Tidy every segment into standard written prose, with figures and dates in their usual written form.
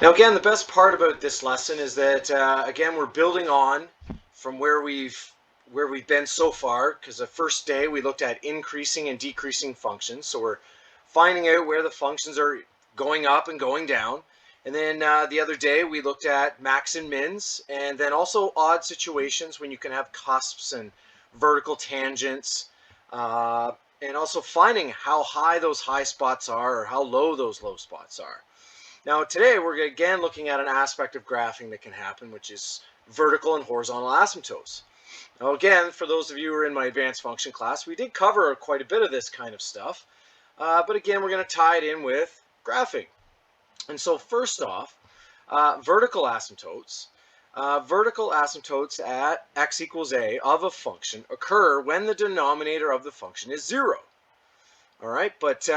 Now again, the best part about this lesson is that again we're building on from where we've been so far, because the first day we looked at increasing and decreasing functions. So we're finding out where the functions are going up and going down. And then the other day we looked at max and mins, and then also odd situations when you can have cusps and vertical tangents, and also finding how high those high spots are or how low those low spots are. Now today we're again looking at an aspect of graphing that can happen, which is vertical and horizontal asymptotes. Now again, for those of you who are in my advanced function class, we did cover quite a bit of this kind of stuff, but again we're going to tie it in with graphing. And so first off, vertical asymptotes. Vertical asymptotes at x equals a of a function occur when the denominator of the function is 0. All right, but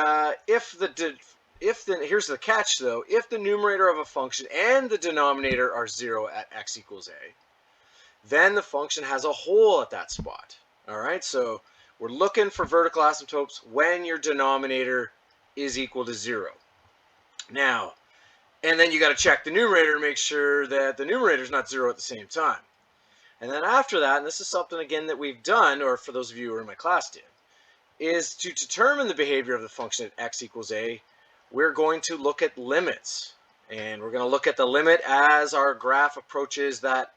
here's the catch though, if the numerator of a function and the denominator are 0 at x equals a, then the function has a hole at that spot. All right, so we're looking for vertical asymptotes when your denominator is equal to 0. Now, and then you got to check the numerator to make sure that the numerator is not 0 at the same time. And then after that, and this is something again that we've done, or for those of you who are in my class did, is to determine the behavior of the function at x equals a, we're going to look at limits. And we're going to look at the limit as our graph approaches that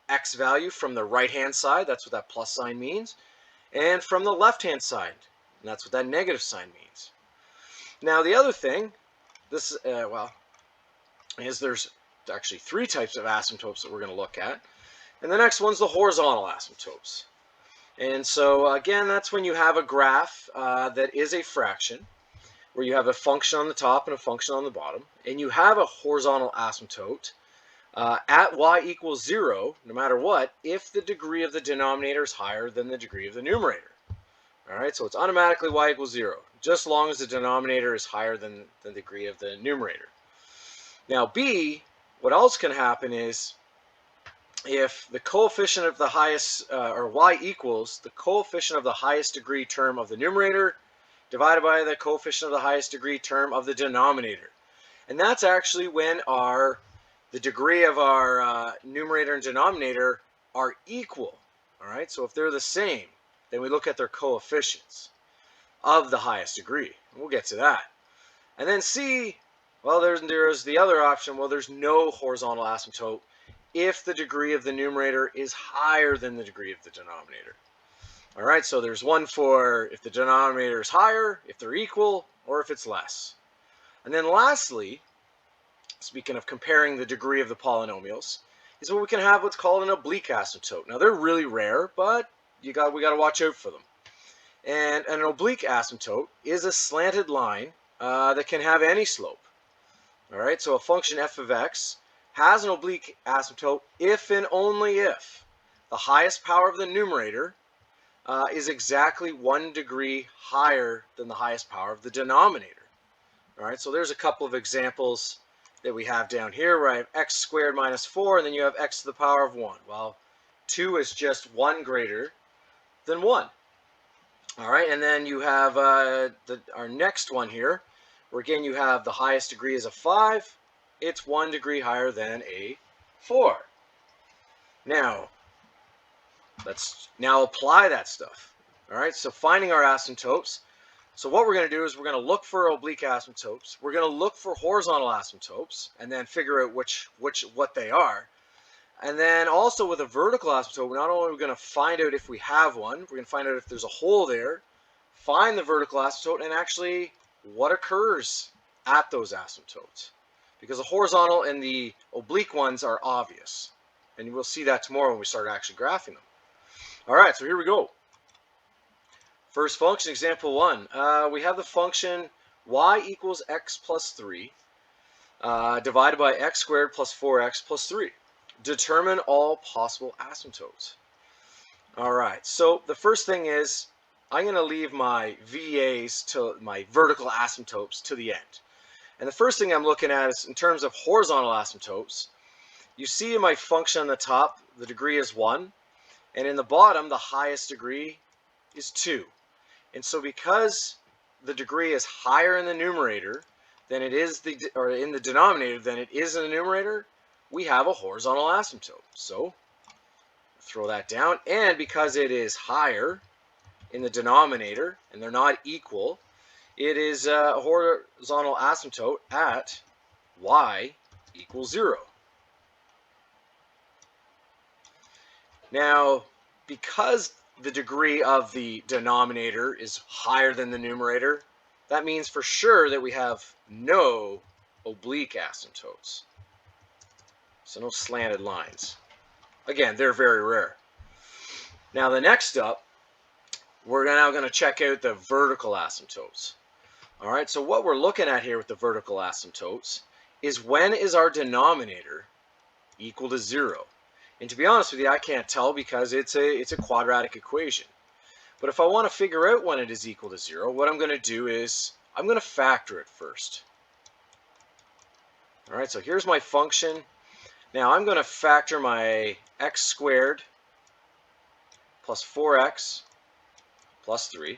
x value from the right-hand side. That's what that plus sign means. And from the left-hand side. And that's what that negative sign means. Now, the other thing, is there's actually 3 types of asymptotes that we're going to look at. And the next one's the horizontal asymptotes. And so, again, that's when you have a graph that is a fraction, where you have a function on the top and a function on the bottom, and you have a horizontal asymptote at y equals 0, no matter what, if the degree of the denominator is higher than the degree of the numerator. All right, so it's automatically y equals 0, just as long as the denominator is higher than the degree of the numerator. Now, B, what else can happen is if the coefficient of the highest, or y equals the coefficient of the highest degree term of the numerator divided by the coefficient of the highest degree term of the denominator. And that's actually when the degree of our numerator and denominator are equal. All right, so if they're the same, then we look at their coefficients of the highest degree. We'll get to that. And then C, well, there's the other option. Well, there's no horizontal asymptote if the degree of the numerator is higher than the degree of the denominator. All right, so there's one for if the denominator is higher, if they're equal, or if it's less. And then lastly, speaking of comparing the degree of the polynomials, is what we can have what's called an oblique asymptote. Now they're really rare, but we got to watch out for them. And an oblique asymptote is a slanted line that can have any slope. All right, so a function f of x has an oblique asymptote if and only if the highest power of the numerator is exactly 1 degree higher than the highest power of the denominator. All right, so there's a couple of examples that we have down here where I have x squared minus 4, and then you have x to the power of 1. Well, 2 is just 1 greater than 1. All right, and then you have our next one here, where again you have the highest degree is a 5. It's 1 degree higher than a 4. Now, let's now apply that stuff. All right, so finding our asymptotes. So what we're going to do is we're going to look for oblique asymptotes. We're going to look for horizontal asymptotes and then figure out what they are. And then also with a vertical asymptote, not only are we going to find out if we have one, we're going to find out if there's a hole there, find the vertical asymptote, and actually what occurs at those asymptotes. Because the horizontal and the oblique ones are obvious. And we'll see that tomorrow when we start actually graphing them. All right, so here we go. First function, example 1. We have the function y equals x plus 3 divided by x squared plus 4x plus 3. Determine all possible asymptotes. All right, so the first thing is I'm going to leave my VAs to my vertical asymptotes to the end. And the first thing I'm looking at is in terms of horizontal asymptotes. You see in my function on the top, the degree is 1. And in the bottom, the highest degree is 2. And so because the degree is higher in the numerator than it is in the denominator than it is in the numerator, we have a horizontal asymptote. So throw that down, and because it is higher in the denominator and they're not equal, it is a horizontal asymptote at y equals 0. Now, because the degree of the denominator is higher than the numerator, that means for sure that we have no oblique asymptotes. So no slanted lines. Again, they're very rare. Now the next up, we're now going to check out the vertical asymptotes. All right, so what we're looking at here with the vertical asymptotes is when is our denominator equal to 0? And to be honest with you, I can't tell because it's a quadratic equation. But if I want to figure out when it is equal to 0, what I'm going to do is I'm going to factor it first. All right, so here's my function. Now I'm going to factor my x squared plus 4x plus 3.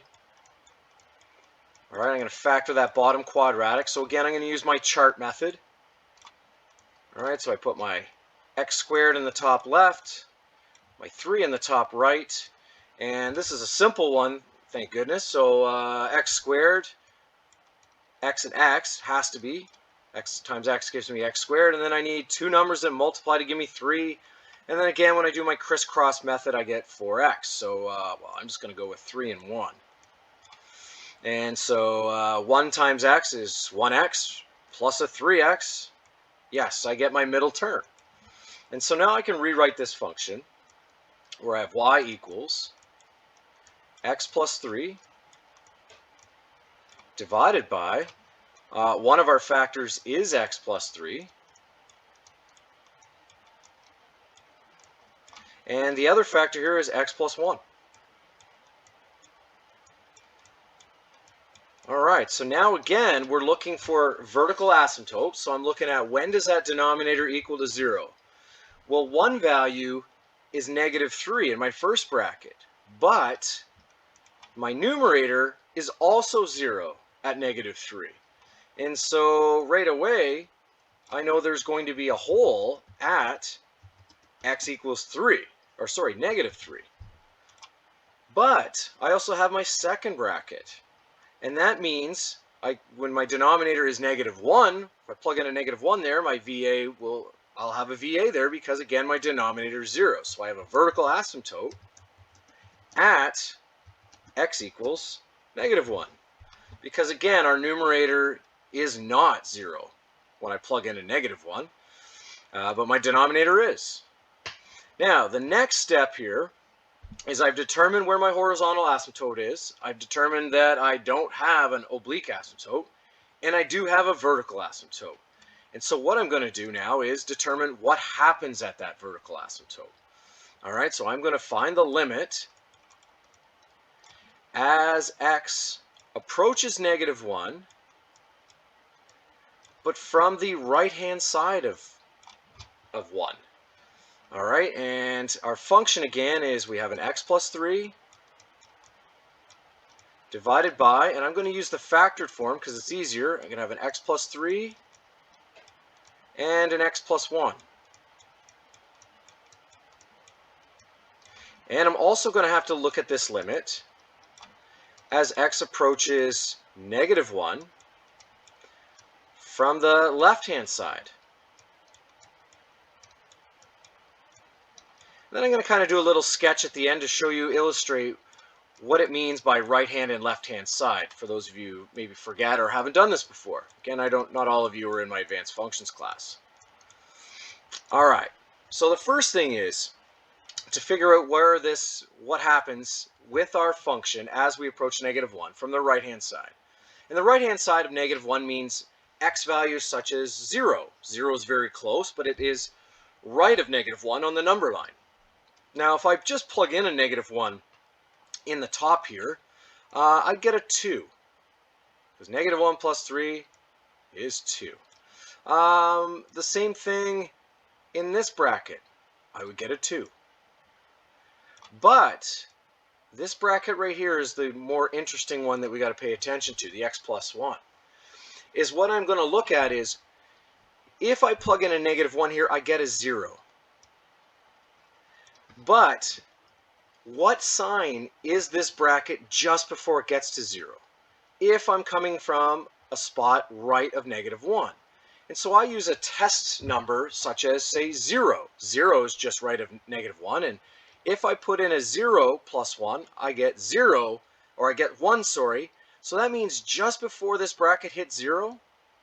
All right, I'm going to factor that bottom quadratic. So again, I'm going to use my chart method. All right, so I put my x squared in the top left, my 3 in the top right, and this is a simple one, thank goodness. So x squared, x and x has to be, x times x gives me x squared, and then I need two numbers that multiply to give me 3, and then again when I do my crisscross method I get 4x. So well, I'm just going to go with 3 and 1. And so 1 times x is 1x plus a 3x. Yes, I get my middle term. And so now I can rewrite this function where I have y equals x plus 3 divided by, one of our factors is x plus 3, and the other factor here is x plus 1. All right, so now again, we're looking for vertical asymptotes. So I'm looking at when does that denominator equal to 0? Well, one value is -3 in my first bracket, but my numerator is also 0 at -3. And so right away, I know there's going to be a hole at x equals 3, or sorry, -3. But I also have my second bracket. And that means when my denominator is -1, if I plug in a -1 there, my VA I'll have a VA there because again my denominator is 0. So I have a vertical asymptote at x equals -1. Because again our numerator is not 0 when I plug in a -1, but my denominator is. Now the next step here is I've determined where my horizontal asymptote is. I've determined that I don't have an oblique asymptote, and I do have a vertical asymptote. And so what I'm going to do now is determine what happens at that vertical asymptote. All right, so I'm going to find the limit as x approaches -1, but from the right-hand side of 1. All right, and our function again is we have an x plus 3 divided by, and I'm going to use the factored form because it's easier. I'm going to have an x plus 3 and an x plus 1. And I'm also going to have to look at this limit as x approaches -1 from the left-hand side. Then I'm going to kind of do a little sketch at the end to illustrate what it means by right-hand and left-hand side, for those of you who maybe forget or haven't done this before. Again, not all of you are in my advanced functions class. All right, so the first thing is to figure out what happens with our function as we approach -1 from the right-hand side. And the right-hand side of -1 means x values such as 0. 0 is very close, but it is right of -1 on the number line. Now, if I just plug in a -1 in the top here, I'd get a 2. Because -1 plus 3 is 2. The same thing in this bracket. I would get a 2. But this bracket right here is the more interesting one that we got to pay attention to, the x plus 1. is what I'm going to look at is, if I plug in a -1 here, I get a 0. But what sign is this bracket just before it gets to 0? If I'm coming from a spot right of -1. And so I use a test number such as, say, 0. 0 is just right of -1. And if I put in a 0 plus 1, I get 0, or I get 1, sorry. So that means just before this bracket hits 0,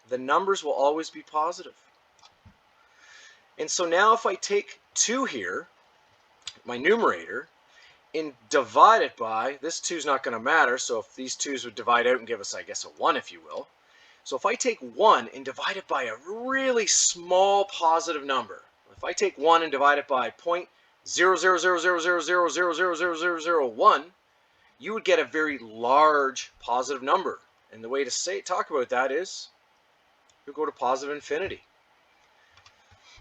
the numbers will always be positive. And so now if I take 2 here, my numerator, and divide it by, this 2 is not going to matter, so if these 2's would divide out and give us, I guess, a 1, if you will. So if I take 1 and divide it by a really small positive number, if I take 1 and divide it by 0.0000000000001, you would get a very large positive number. And the way to talk about that is, you'll go to positive infinity.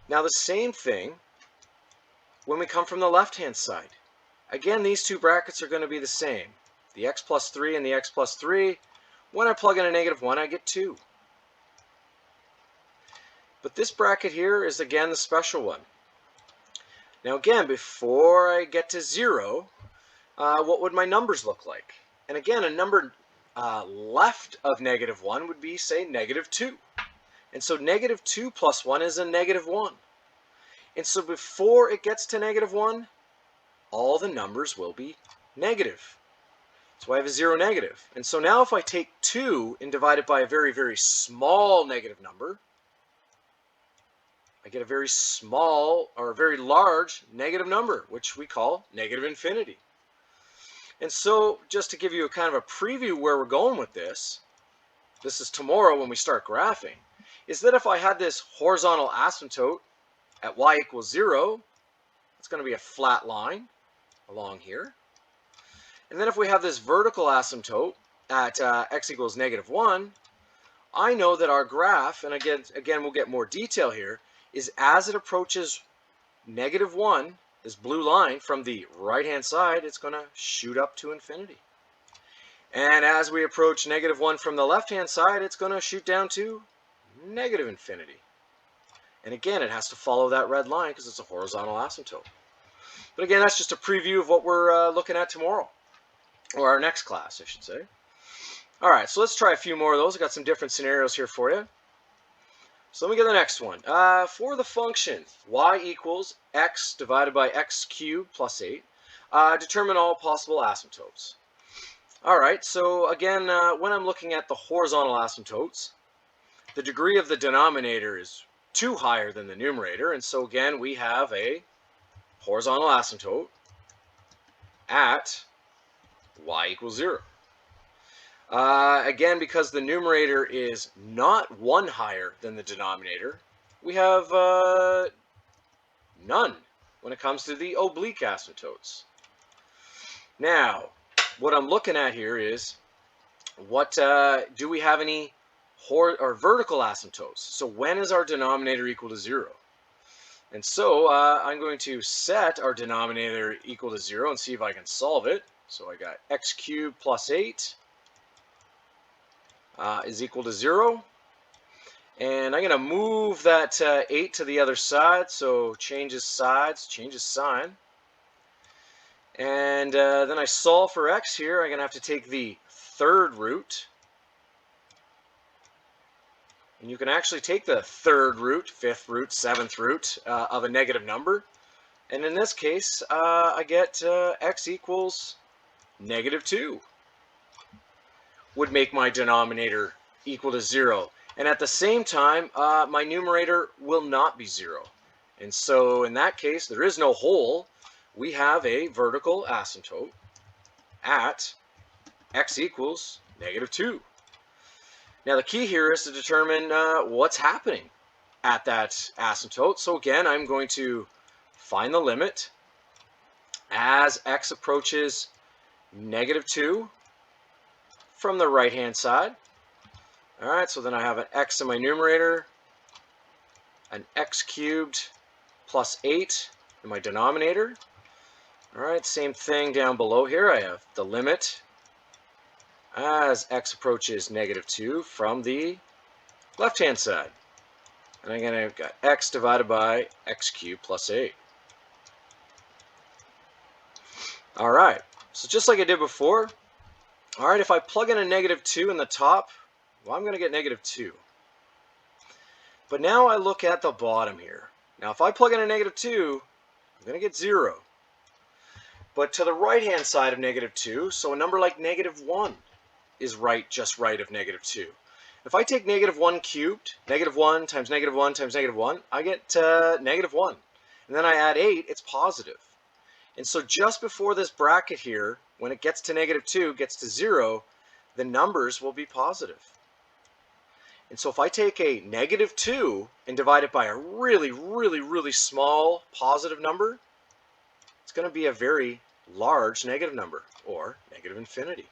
Now the same thing when we come from the left-hand side. Again, these two brackets are going to be the same. The x plus 3 and the x plus 3. When I plug in a -1, I get 2. But this bracket here is, again, the special one. Now, again, before I get to 0, what would my numbers look like? And again, a number left of -1 would be, say, -2. And so -2 plus 1 is a -1. And so before it gets to -1, all the numbers will be negative. So I have a 0, negative. And so now if I take 2 and divide it by a very, very small negative number, I get a very small, or a very large negative number, which we call negative infinity. And so just to give you a kind of a preview where we're going with this is tomorrow when we start graphing, is that if I had this horizontal asymptote at y equals 0, it's going to be a flat line along here. And then if we have this vertical asymptote at x equals -1, I know that our graph, and again we'll get more detail here, is as it approaches -1, this blue line from the right-hand side, it's going to shoot up to infinity. And as we approach -1 from the left-hand side, it's going to shoot down to negative infinity. And again, it has to follow that red line because it's a horizontal asymptote. But again, that's just a preview of what we're looking at tomorrow, or our next class, I should say. All right, so let's try a few more of those. I've got some different scenarios here for you. So let me get the next one. For the function y equals x divided by x cubed plus 8, determine all possible asymptotes. All right, so again, when I'm looking at the horizontal asymptotes, the degree of the denominator is 2 higher than the numerator, and so again, we have a horizontal asymptote at y equals 0. Again, because the numerator is not 1 higher than the denominator, we have none when it comes to the oblique asymptotes. Now, what I'm looking at here is, do we have any vertical asymptotes? So when is our denominator equal to 0? And so I'm going to set our denominator equal to 0 and see if I can solve it. So I got x cubed plus 8 is equal to 0. And I'm going to move that 8 to the other side, so changes sides, changes sign. And then I solve for x here. I'm going to have to take the third root. And you can actually take the third root, fifth root, seventh root of a negative number. And in this case, I get x equals -2. Would make my denominator equal to 0. And at the same time, my numerator will not be 0. And so in that case, there is no hole. We have a vertical asymptote at x equals -2. Now the key here is to determine what's happening at that asymptote. So again, I'm going to find the limit as x approaches -2 from the right-hand side. All right, so then I have an x in my numerator, an x cubed plus 8 in my denominator. All right, same thing down below here. I have the limit as x approaches -2 from the left-hand side. And again, I've got x divided by x cubed plus 8. All right, so just like I did before, all right, if I plug in a -2 in the top, well, I'm going to get -2. But now I look at the bottom here. Now, if I plug in a -2, I'm going to get 0. But to the right-hand side of -2, so a number like -1 is just right of -2. If I take -1 cubed, -1 times -1 times -1, I get -1. And then I add 8, it's positive. And so just before this bracket here, when it gets to -2, gets to 0, the numbers will be positive. And so if I take a -2 and divide it by a really, really, really small positive number, it's going to be a very large negative number, or negative infinity.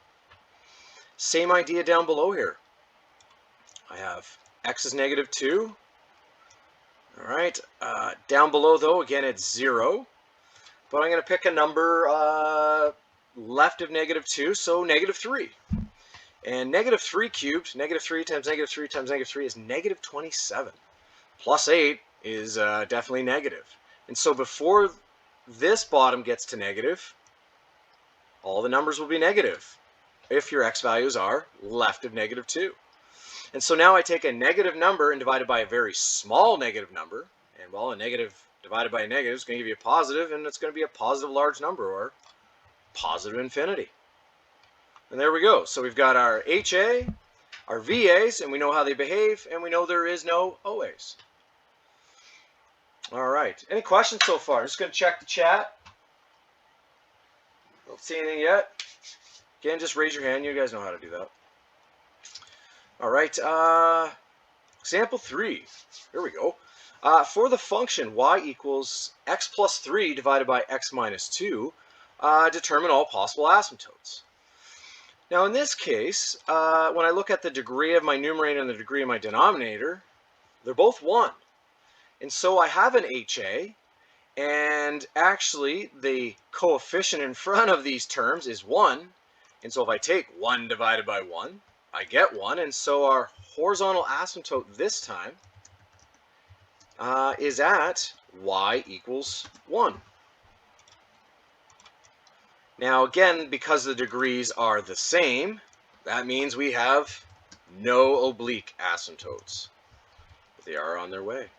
Same idea down below here. I have x is -2. All right, down below though, again, it's 0. But I'm going to pick a number left of -2, so -3. And -3 cubed, -3 times -3 times -3 is -27. Plus 8 is definitely negative. And so before this bottom gets to negative, all the numbers will be negative if your x values are left of -2. And so now I take a negative number and divide it by a very small negative number. And well, a negative divided by a negative is going to give you a positive, and it's going to be a positive large number, or positive infinity. And there we go. So we've got our HA, our VAs, and we know how they behave, and we know there is no OAs. All right. Any questions so far? Just going to check the chat. Don't see anything yet. Again, just raise your hand. You guys know how to do that. All right. Example 3. Here we go. For the function y equals x plus 3 divided by x minus 2, determine all possible asymptotes. Now in this case, when I look at the degree of my numerator and the degree of my denominator, they're both 1. And so I have an HA, and actually the coefficient in front of these terms is 1. And so if I take 1 divided by 1, I get 1. And so our horizontal asymptote this time is at y equals 1. Now again, because the degrees are the same, that means we have no oblique asymptotes. They are on their way.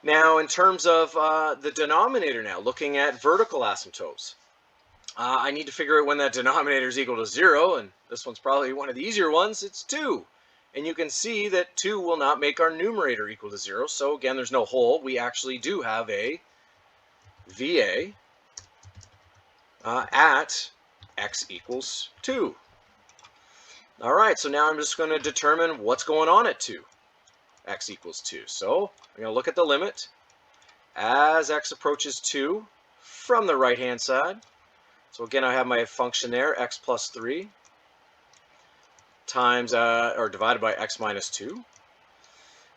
Now in terms of the denominator now, looking at vertical asymptotes, I need to figure out when that denominator is equal to 0, and this one's probably one of the easier ones. It's 2. And you can see that 2 will not make our numerator equal to 0. So again, there's no hole. We actually do have a VA at x equals 2. All right, so now I'm just going to determine what's going on at 2. X equals 2. So I'm going to look at the limit as x approaches 2 from the right-hand side. So again, I have my function there, x plus 3 times, or divided by x minus 2.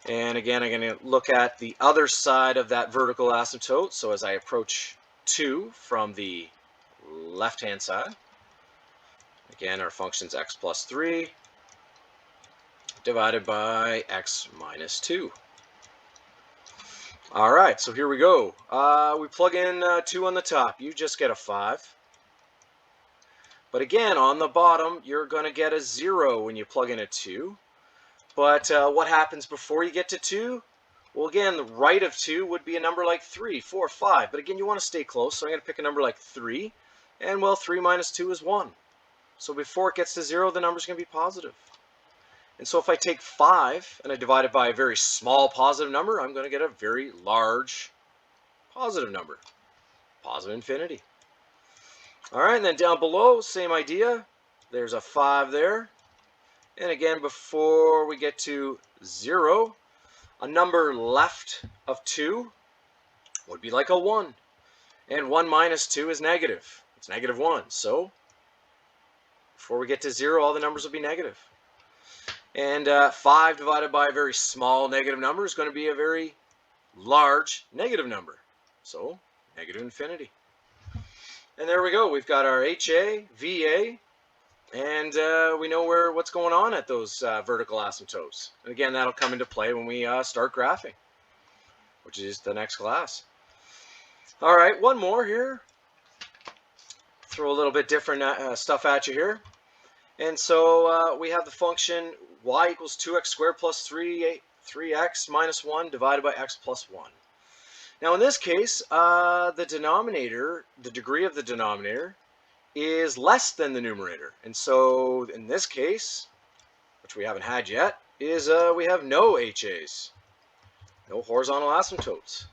And again, I'm going to look at the other side of that vertical asymptote. So as I approach 2 from the left-hand side, again, our function's x plus 3 divided by x minus 2. All right, so here we go. We plug in 2 on the top. You just get a 5. But again, on the bottom, you're going to get a 0 when you plug in a 2. But what happens before you get to 2? Well, again, the right of 2 would be a number like 3, 4, 5. But again, you want to stay close, so I'm going to pick a number like 3. And, well, 3 minus 2 is 1. So before it gets to 0, the number's going to be positive. And so if I take 5 and I divide it by a very small positive number, I'm going to get a very large positive number. Positive infinity. All right, and then down below, same idea. There's a 5 there. And again, before we get to 0, a number left of 2 would be like a 1. And 1 minus 2 is negative. It's negative 1. So before we get to 0, all the numbers will be negative. And 5 divided by a very small negative number is going to be a very large negative number. So negative infinity. And there we go. We've got our HA, VA, And we know what's going on at those vertical asymptotes. And again, that'll come into play when we start graphing, which is the next class. All right, one more here. Throw a little bit different stuff at you here. And so we have the function y equals 2x squared plus 3x minus 1 divided by x plus 1. Now in this case, the degree of the denominator is less than the numerator. And so in this case, which we haven't had yet, is we have no HAs, no horizontal asymptotes.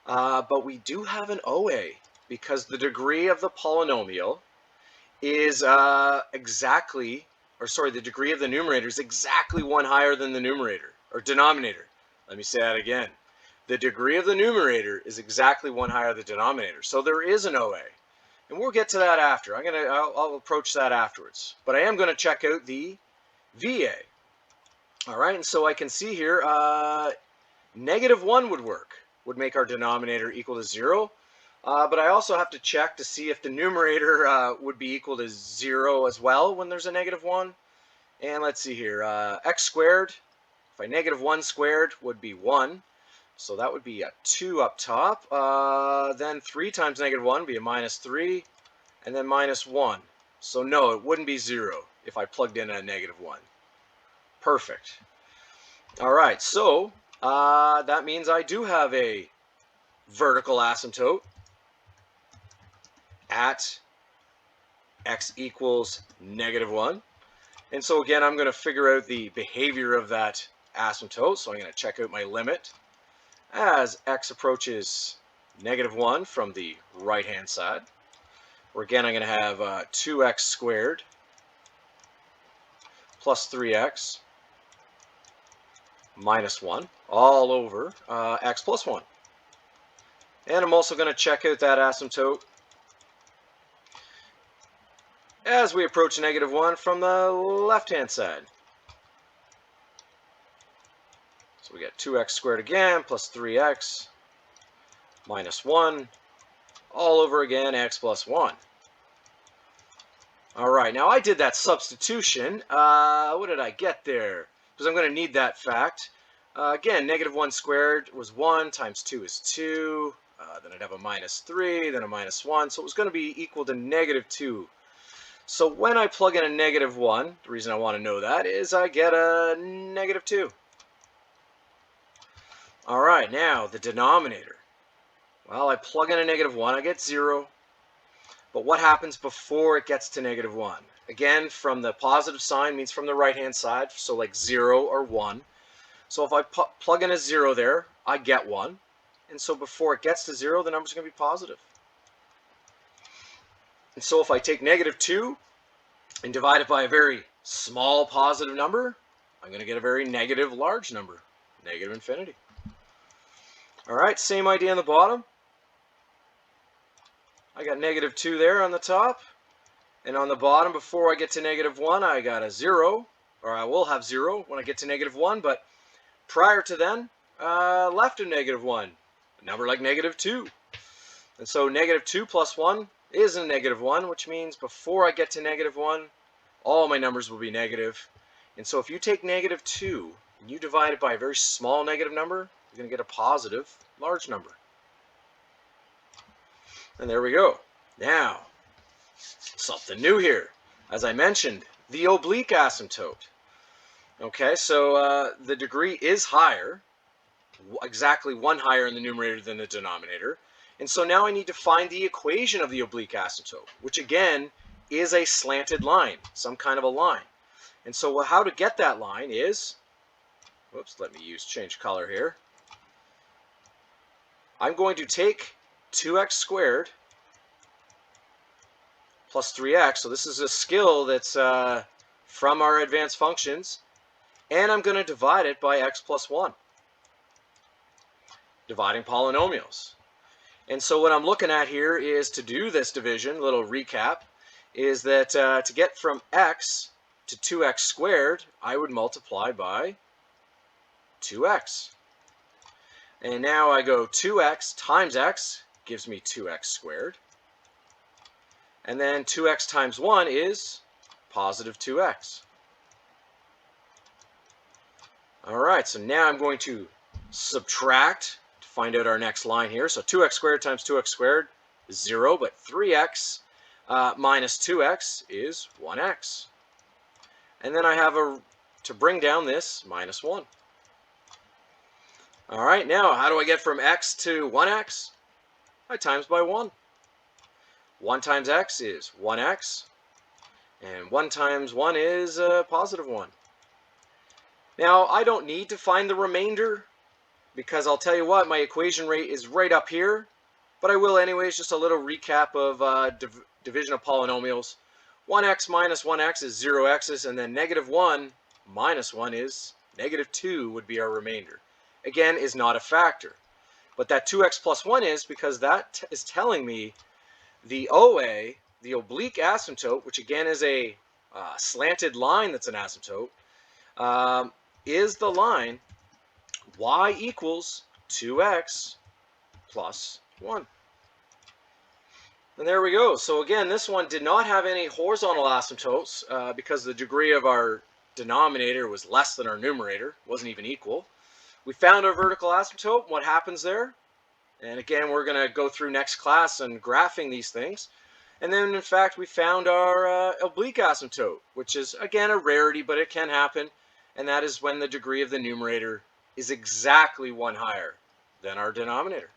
But we do have an OA because the degree of the polynomial is the degree of the numerator is exactly one higher than the numerator, or denominator. Let me say that again. The degree of the numerator is exactly one higher than the denominator. So there is an OA. And we'll get to that after. I'll approach that afterwards. But I am going to check out the VA. All right, and so I can see here, -1 would make our denominator equal to 0. But I also have to check to see if the numerator would be equal to 0 as well when there's a -1. And let's see here, x squared, if I -1 squared would be 1. So that would be a 2 up top. Then 3 times -1 would be a -3, and then -1. So no, it wouldn't be 0 if I plugged in a -1. Perfect. All right, so that means I do have a vertical asymptote at x equals -1. And so again, I'm going to figure out the behavior of that asymptote. So I'm going to check out my limit as x approaches -1 from the right-hand side. Where again, I'm going to have 2x squared plus 3x minus 1 all over x plus 1. And I'm also going to check out that asymptote as we approach -1 from the left-hand side. So we get 2x squared again plus 3x minus 1 all over again x plus 1. All right, now I did that substitution. What did I get there? Because I'm going to need that fact. Again, -1 squared was 1 times 2 is 2. Then I'd have a -3, then a -1. So it was going to be equal to -2. So when I plug in a -1, the reason I want to know that is I get a -2. All right, now the denominator. Well, I plug in a -1, I get 0. But what happens before it gets to -1? Again, from the positive sign means from the right-hand side, so like 0 or 1. So if I plug in a 0 there, I get 1. And so before it gets to 0, the number's going to be positive. And so if I take -2 and divide it by a very small positive number, I'm going to get a very negative large number, -infinity. All right, same idea on the bottom. I got -2 there on the top. And on the bottom, before I get to -1, I got a 0. Or I will have 0 when I get to -1. But prior to then, left of -1, a number like -2. And so -2 plus 1 is a -1, which means before I get to -1, all my numbers will be negative. And so if you take -2 and you divide it by a very small negative number, you're going to get a positive large number. And there we go. Now, something new here. As I mentioned, the oblique asymptote. Okay, so the degree is higher, exactly 1 higher in the numerator than the denominator. And so now I need to find the equation of the oblique asymptote, which again is a slanted line, some kind of a line. And so how to get that line is, whoops, let me change color here. I'm going to take 2x squared plus 3x. So this is a skill that's from our advanced functions. And I'm going to divide it by x plus 1. Dividing polynomials. And so what I'm looking at here is to do this division, a little recap, is that to get from x to 2x squared, I would multiply by 2x. And now I go 2x times x gives me 2x squared. And then 2x times 1 is positive 2x. All right, so now I'm going to subtract to find out our next line here. So 2x squared times 2x squared is 0, but 3x minus 2x is 1x. And then I have to bring down this minus 1. All right, now how do I get from x to 1x? I times by 1. 1 times x is 1x, and 1 times 1 is positive 1. Now, I don't need to find the remainder, because I'll tell you what, my equation rate is right up here, but I will anyways. Just a little recap of division of polynomials. 1x minus 1x is 0x's, and then negative 1 minus 1 is negative 2 would be our remainder. Again, is not a factor. But that 2x plus 1 is, because that is telling me the OA, the oblique asymptote, which again is a slanted line that's an asymptote, is the line y equals 2x plus 1. And there we go. So again, this one did not have any horizontal asymptotes because the degree of our denominator was less than our numerator, wasn't even equal. We found our vertical asymptote, what happens there. And again, we're going to go through next class and graphing these things. And then, in fact, we found our oblique asymptote, which is, again, a rarity, but it can happen. And that is when the degree of the numerator is exactly 1 higher than our denominator.